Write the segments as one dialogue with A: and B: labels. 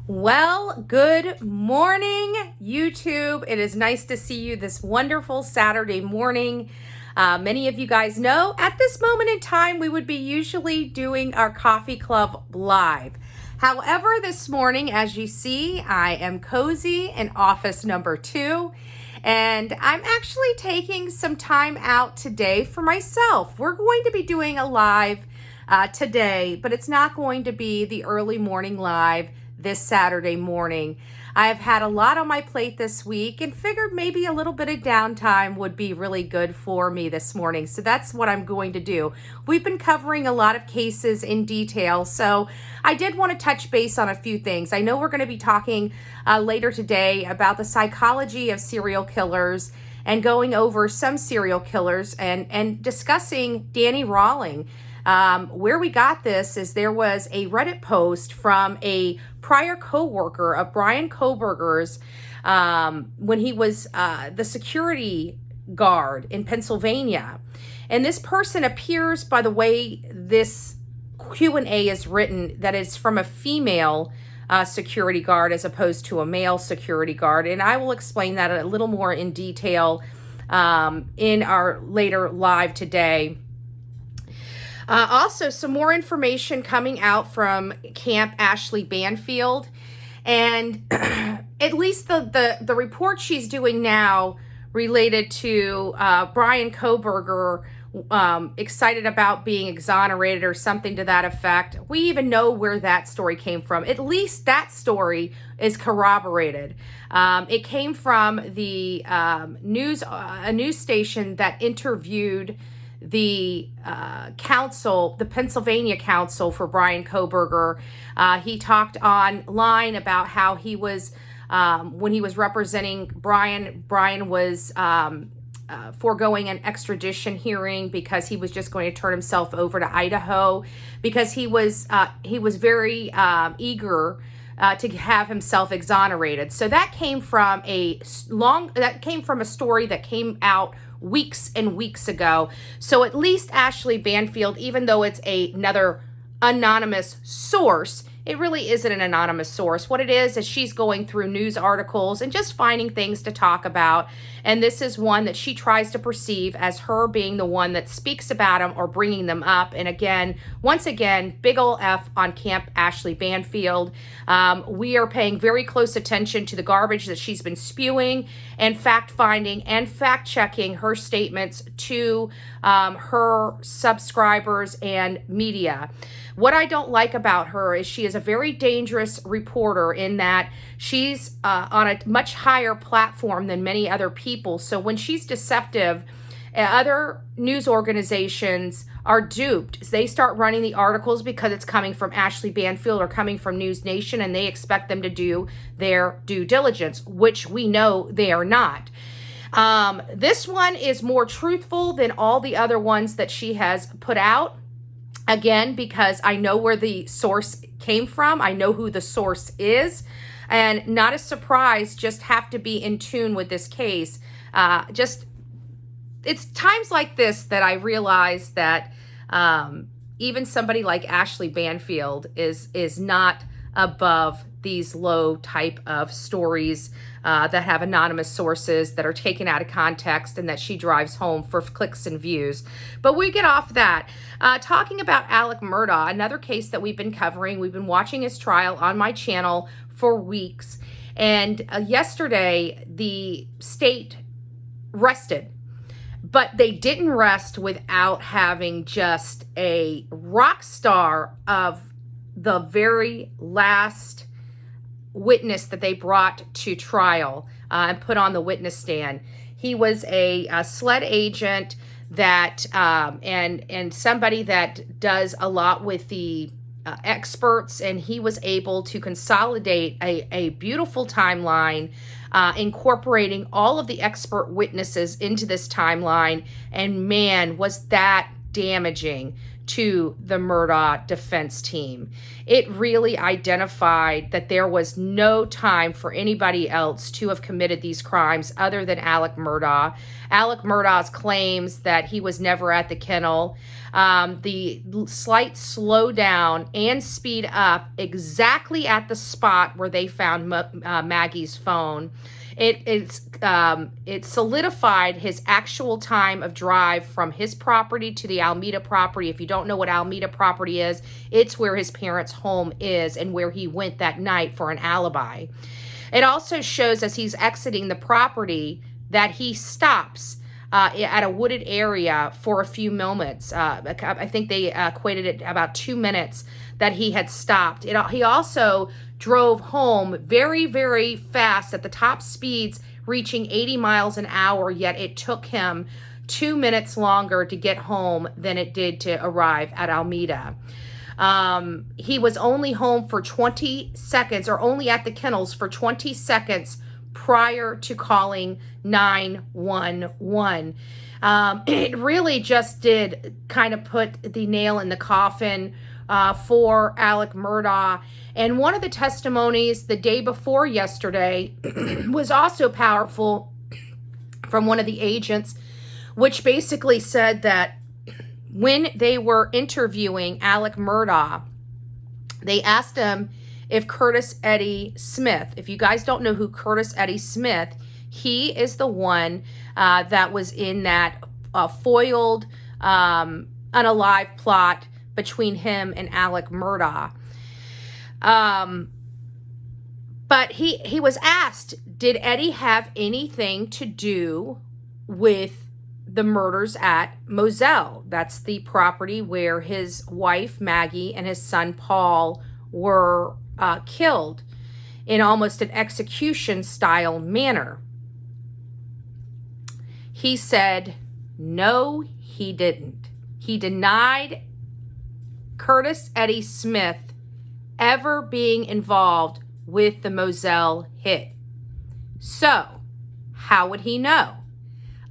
A: Well, good morning, YouTube. It is nice to see you this wonderful Saturday morning. Many of you guys know at this moment in time, we would be usually doing our coffee club live. However, this morning, as you see, I am cozy in office number 2, and I'm actually taking some time out today for myself. We're going to be doing a live today, but it's not going to be the early morning live this Saturday morning. I've had a lot on my plate this week and figured maybe a little bit of downtime would be really good for me this morning. So that's what I'm going to do. We've been covering a lot of cases in detail, so I did want to touch base on a few things. I know we're going to be talking later today about the psychology of serial killers and going over some serial killers and discussing Danny Rawling. Where we got this is there was a Reddit post from a prior co-worker of Bryan Kohberger's when he was the security guard in Pennsylvania. And this person appears, by the way this Q&A is written, that it's from a female security guard as opposed to a male security guard. And I will explain that a little more in detail in our later live today. Also, some more information coming out from Camp Ashleigh Banfield, and at least the report she's doing now related to Bryan Kohberger excited about being exonerated or something to that effect. We even know where that story came from. At least that story is corroborated. It came from the a news station that interviewed the counsel, the Pennsylvania counsel for Bryan Kohberger. He talked online about how he was, when he was representing Bryan was foregoing an extradition hearing because he was just going to turn himself over to Idaho because he was very eager to have himself exonerated. So that came from a story that came out weeks and weeks ago. So at least Ashleigh Banfield, even though it's another anonymous source, it really isn't an anonymous source. What it is she's going through news articles and just finding things to talk about. And this is one that she tries to perceive as her being the one that speaks about them or bringing them up. And again, once again, big ol' F on Camp Ashleigh Banfield. We are paying very close attention to the garbage that she's been spewing and fact-finding and fact-checking her statements to her subscribers and media. What I don't like about her is she is a very dangerous reporter in that she's on a much higher platform than many other people. So when she's deceptive, other news organizations are duped. They start running the articles because it's coming from Ashleigh Banfield or coming from News Nation, and they expect them to do their due diligence, which we know they are not. This one is more truthful than all the other ones that she has put out. Again, because I know where the source came from. I know who the source is. And not a surprise, just have to be in tune with this case. It's times like this that I realize that even somebody like Ashleigh Banfield is not above these low type of stories that have anonymous sources that are taken out of context and that she drives home for clicks and views. But we get off that. Talking about Alec Murdaugh, another case that we've been covering. We've been watching his trial on my channel for weeks. And yesterday, the state rested. But they didn't rest without having just a rock star of the very last witness that they brought to trial and put on the witness stand. He was a SLED agent that and somebody that does a lot with the experts, and he was able to consolidate a beautiful timeline, incorporating all of the expert witnesses into this timeline. And man, was that damaging to the Murdaugh defense team. It really identified that there was no time for anybody else to have committed these crimes other than Alec Murdaugh. Alec Murdaugh's claims that he was never at the kennel, the slight slowdown and speed up exactly at the spot where they found Maggie's phone. It solidified his actual time of drive from his property to the Alameda property. If you don't know what Alameda property is, it's where his parents' home is and where he went that night for an alibi. It also shows as he's exiting the property that he stops at a wooded area for a few moments. I think they equated it about 2 minutes that he had stopped. He also drove home very, very fast at the top speeds, reaching 80 miles an hour, yet it took him 2 minutes longer to get home than it did to arrive at Alameda. He was only home for 20 seconds, or only at the kennels for 20 seconds prior to calling 911. It really just did kind of put the nail in the coffin for Alec Murdaugh. And one of the testimonies the day before yesterday was also powerful from one of the agents, which basically said that when they were interviewing Alec Murdaugh, they asked him if Curtis Eddie Smith, if you guys don't know who Curtis Eddie Smith, he is the one that was in that foiled unalive plot between him and Alec Murdaugh. But he was asked, did Eddie have anything to do with the murders at Moselle? That's the property where his wife Maggie and his son Paul were killed in almost an execution style manner. He said, no, he didn't. He denied Curtis Eddie Smith ever being involved with the Moselle hit. So, how would he know?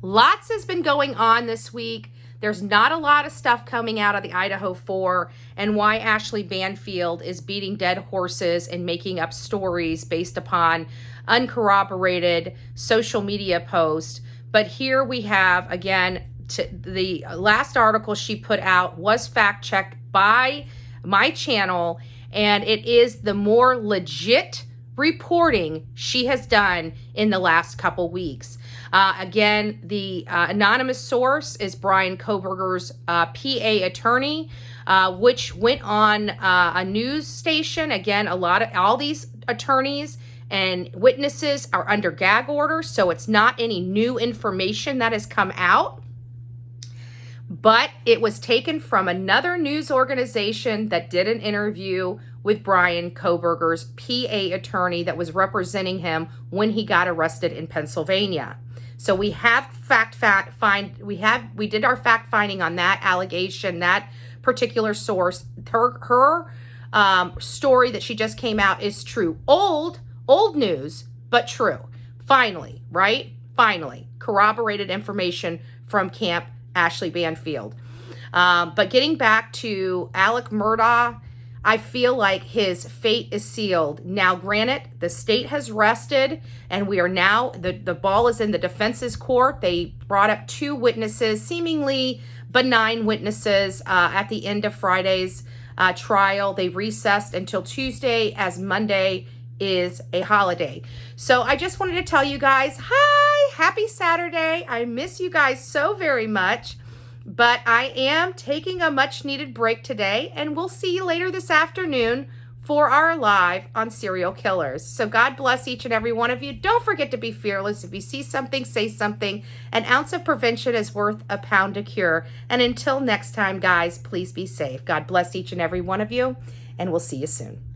A: Lots has been going on this week. There's not a lot of stuff coming out of the Idaho 4 and why Ashleigh Banfield is beating dead horses and making up stories based upon uncorroborated social media posts. But here we have, again, the last article she put out was fact-checked by my channel, and it is the more legit reporting she has done in the last couple weeks. Again, the anonymous source is Bryan Kohberger's PA attorney, which went on a news station. Again, all these attorneys and witnesses are under gag order, so it's not any new information that has come out. But it was taken from another news organization that did an interview with Bryan Kohberger's PA attorney that was representing him when he got arrested in Pennsylvania. So we have we did our fact finding on that allegation, that particular source. Her story that she just came out is true. Old news, but true. Finally, right? Finally, corroborated information from Camp Ashleigh Banfield. But getting back to Alec Murdaugh, I feel like his fate is sealed. Now, granted, the state has rested, and we are now, the ball is in the defense's court. They brought up 2 witnesses, seemingly benign witnesses, at the end of Friday's trial. They recessed until Tuesday, as Monday is a holiday. So I just wanted to tell you guys, hi, happy Saturday. I miss you guys so very much. But I am taking a much needed break today, and we'll see you later this afternoon for our live on serial killers. So God bless each and every one of you. Don't forget to be fearless. If you see something, say something. An ounce of prevention is worth a pound to cure. And until next time, guys, please be safe. God bless each and every one of you, and we'll see you soon.